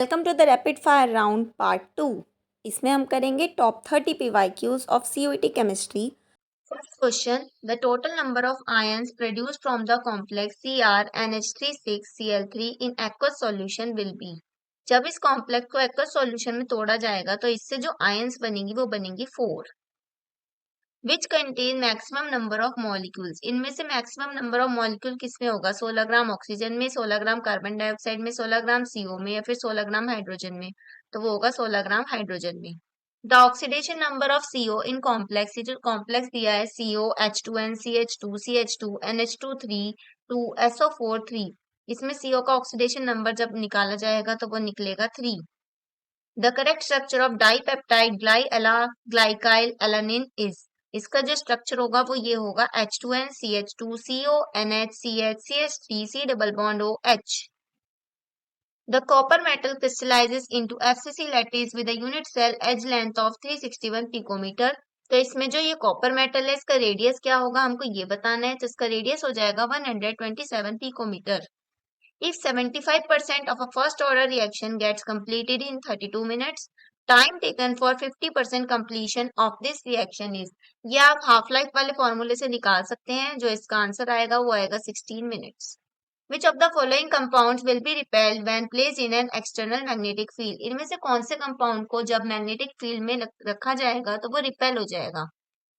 Welcome to the rapid fire round part 2। इसमें हम करेंगे top 30 PYQs of CUET chemistry. First question, the total number of ions produced from the complex CrNH36Cl3 in aqueous solution will be। जब इस complex को aqueous solution में तोड़ा जाएगा तो इससे जो आयंस बनेंगी वो बनेंगी 4। Which contain maximum number of molecules, इनमें से मैक्सिमम नंबर ऑफ मॉलिक्यूल किसमें होगा? 16 ग्राम ऑक्सीजन में, 16 ग्राम कार्बन डाइऑक्साइड में, 16 ग्राम CO में या फिर 16 ग्राम हाइड्रोजन में। तो वो होगा 16 ग्राम हाइड्रोजन में। The oxidation number of CO in complex, ये जो कॉम्प्लेक्स दिया है CO H2N CH2 CH2 NH2 2 SO4 3, इसमें CO का ऑक्सीडेशन नंबर जब निकाला जाएगा तो वो निकलेगा 3। The correct structure of dipeptide glycyl alanine is, इसका जो स्ट्रक्चर होगा वो ये होगा H2N CH2 CO NH CH CH3 C double bond OH। The copper metal crystallizes into FCC lattice with a unit cell edge length of 361 picometer। तो इसमें जो ये कॉपर मेटल है इसका रेडियस क्या होगा हमको ये बताना है, तो इसका रेडियस हो जाएगा 127 picometre. If 75% of a first order reaction gets completed in 32 minutes, time taken for 50% completion of this reaction is। ये आप हाफ लाइफ वाले फॉर्मूले से निकाल सकते हैं, जो इसका आंसर आएगा वो आएगा 16 minutes। Which of the following compounds will be repelled when placed in an external magnetic field? इनमें से कौन से कंपाउंड को जब मैग्नेटिक फील्ड में रखा जाएगा तो वो रिपेल हो जाएगा?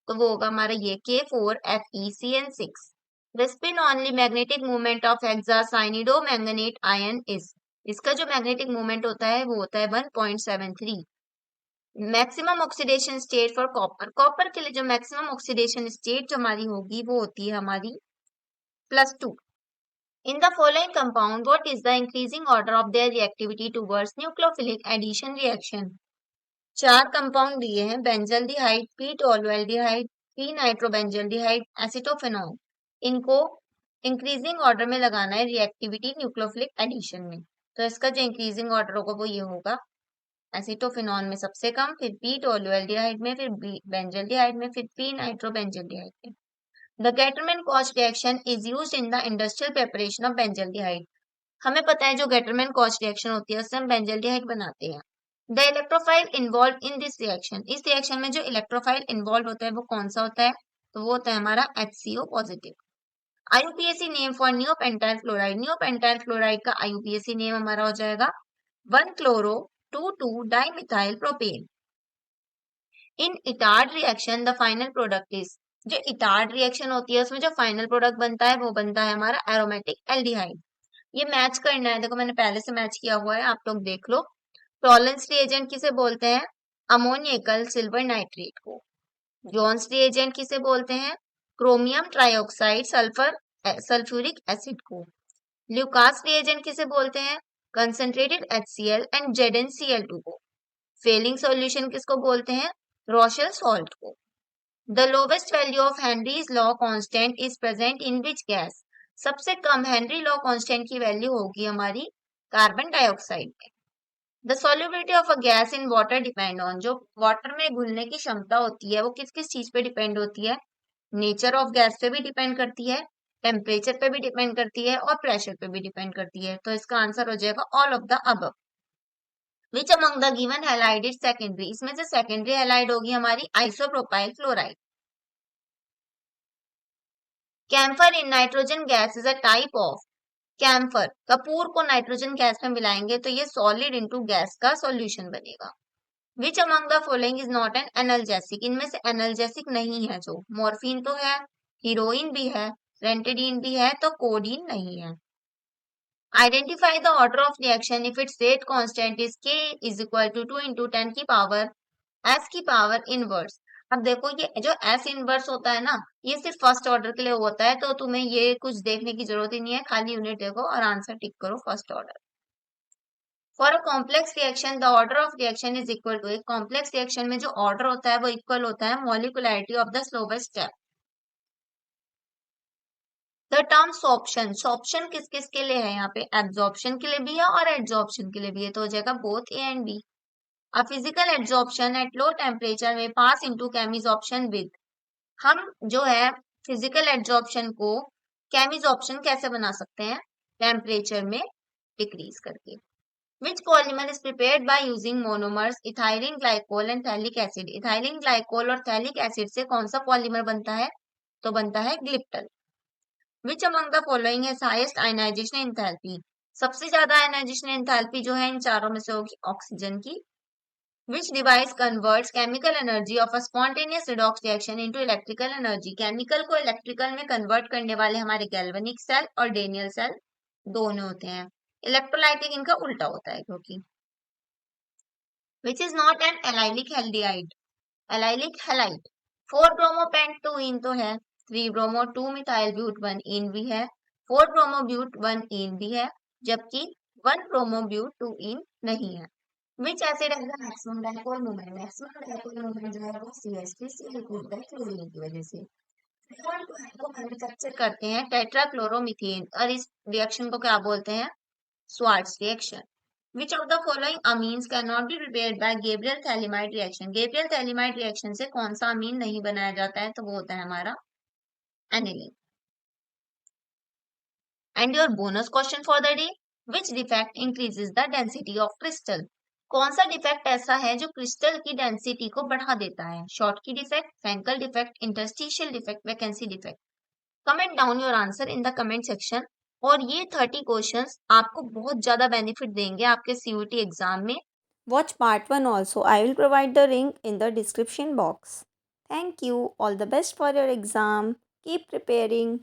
तो वो होगा हमारा ये K4FeCN6। The spin-only magnetic moment of hexacyanidomagnetate ion is, इसका जो मैग्नेटिक मोमेंट होता है वो होता है 1.73। Maximum oxidation state for copper, copper के लिए जो मैक्सिमम ऑक्सीडेशन स्टेट जो हमारी होगी वो होती है हमारी +2। In the following compound, what is the increasing order of their reactivity towards nucleophilic addition reaction? चार कंपाउंड दिए हैं, बेंजल्डिहाइड, पी टोलुएल्डिहाइड, पी नाइट्रोबेंजल्डिहाइड, एसिटोफेनॉल। इनको इंक्रीजिंग ऑर्डर में लगाना है रिएक्टिविटी न्यूक्लियोफिलिक एडिशन में। तो इसका जो इंक्रीजिंग ऑर्डर होगा वो ये होगा, एसिटोफेनॉल में सबसे कम, फिर पी टोलुएल्डिहाइड में, फिर बेंजल्डिहाइड में, फिर पी नाइट्रोबेंजल्डिहाइड में। The Getterman-Koch reaction is used in the industrial preparation of benzaldehyde। हमें पता है जो गेटरमैन कॉच रिएक्शन होती है उससे हम बेंजल्डिहाइड बनाते हैं। The electrophile involve in this reaction, इस रिएक्शन में जो इलेक्ट्रोफाइल इन्वॉल्व होता है वो कौन सा होता है? तो वो होता है हमारा HCO positive. IUPAC name for neopentyl fluoride, neopentyl fluoride का IUPAC नेम हमारा हो जाएगा 1-chloro 2,2-dimethyl propane। In Etard reaction the final product is, जो इटार्ड रिएक्शन होती है उसमें जो फाइनल प्रोडक्ट बनता है वो बनता है हमारा एरोमेटिक एल्डिहाइड। ये मैच करना है, देखो मैंने पहले से मैच किया हुआ है, आप लोग देख लो। टॉलेंस रिएजेंट किसे बोलते हैं? अमोनियकल सिल्वर नाइट्रेट को। जोन्स रिएजेंट किसे बोलते हैं? Chromium trioxide sulphur sulphuric acid को। ल्यूकास रिएजेंट किसे बोलते हैं? कंसंट्रेटेड HCl एंड ZnCl2 को। फेलिंग सॉल्यूशन किसको बोलते हैं? रोशेल सॉल्ट को। The lowest value of Henry's law constant is present in which gas, सबसे कम हेनरी लॉ कांस्टेंट की वैल्यू होगी हमारी कार्बन डाइऑक्साइड में। The solubility of a gas in water depend on, जो वाटर में घुलने की क्षमता होती है वो किस किस चीज पे डिपेंड होती है? नेचर ऑफ गैस पे भी डिपेंड करती है, टेम्परेचर पे भी डिपेंड करती है और प्रेशर पे भी डिपेंड करती है। तो इसका आंसर हो जाएगा all of the above. Which among the given halide is secondary, इसमें से सेकेंडरी हैलाइड होगी हमारी isopropyl fluoride. Camphor in nitrogen gas is a type of, camphor कपूर को नाइट्रोजन गैस में मिलाएंगे तो ये सॉलिड इनटू गैस का सॉल्यूशन बनेगा। Which among the following is not an analgesic, इनमें से एनाल्जेसिक नहीं है, जो मॉर्फिन तो है, हीरोइन भी है, रेंटेडीन भी है, तो कोडीन नहीं है। Identify the order of reaction if it's rate constant is k is equal to 2 into 10 की पावर s की पावर इनवर्स। अब देखो ये जो s इनवर्स होता है ना, ये सिर्फ फर्स्ट ऑर्डर के लिए होता है, तो तुम्हें ये कुछ देखने की जरूरत ही नहीं है, खाली यूनिट देखो और आंसर टिक करो first order. For a complex reaction the order of reaction is equal to, एक कॉम्प्लेक्स रिएक्शन में जो ऑर्डर होता है वो इक्वल होता है molecularity of the slowest step. The term sorption, sorption किस किस के लिए है? यहाँ पे एब्जॉर्प्शन के लिए भी है और एडजॉर्प्शन के लिए भी है, तो हो जाएगा both A and B. A physical absorption at low temperature में pass into chemisorption with, हम जो है फिजिकल एब्जॉर्प्शन को केमिसॉर्प्शन कैसे बना सकते हैं? टेम्परेचर में डिक्रीज करके। Which polymer is prepared by using monomers ethylene glycol and phthalic acid? Ethylene glycol और थैलिक एसिड से कौन सा पॉलीमर बनता है? तो बनता है glyptal. Which among the following has highest ionization enthalpy? सबसे ज्यादा आयनाइजेशन एंथैल्पी जो है इन चारों में से होगी ऑक्सीजन की। Which device converts chemical energy of a spontaneous redox reaction into electrical energy? Chemical को इलेक्ट्रिकल में कन्वर्ट करने वाले हमारे गैल्वेनिक सेल और डेनियल सेल दोनों होते हैं। इलेक्ट्रोलाइटिक इनका उल्टा होता है क्योंकि। Which is not an allylic halide? Allylic halide 4-bromo-pent-2-ene तो है, 3-bromo-2-methyl-but-1-ene भी है, 4-bromo-but-1-ene भी है, जबकि 1-bromo-but-2-ene नहीं है। Which acid has the maximum dipole moment? Maximum dipole moment जो है वो CH3Cl chlorine की वजह से। को मैन्युफैक्चर करते हैं टेट्राक्लोरोमीथेन और इस रिएक्शन को क्या बोलते हैं? Swarts reaction. Which of the following amines cannot be prepared by Gabriel-Thalamide reaction? Gabriel-Thalamide reaction से कौन सा अमीन नहीं बनाया जाता है? तो वो होता है हमारा aniline. And your bonus question for the day: which defect increases the density of crystal? कौन सा डिफेक्ट ऐसा है जो क्रिस्टल की डेंसिटी को बढ़ा देता है? Schottky defect, Frenkel defect, interstitial defect, vacancy defect. Comment down your answer in the comment section. और ये 30 क्वेश्चंस आपको बहुत ज्यादा बेनिफिट देंगे आपके CUET एग्जाम में। Watch part 1 also. I will provide the link in the description box. Thank you. All the best for your exam. Keep preparing.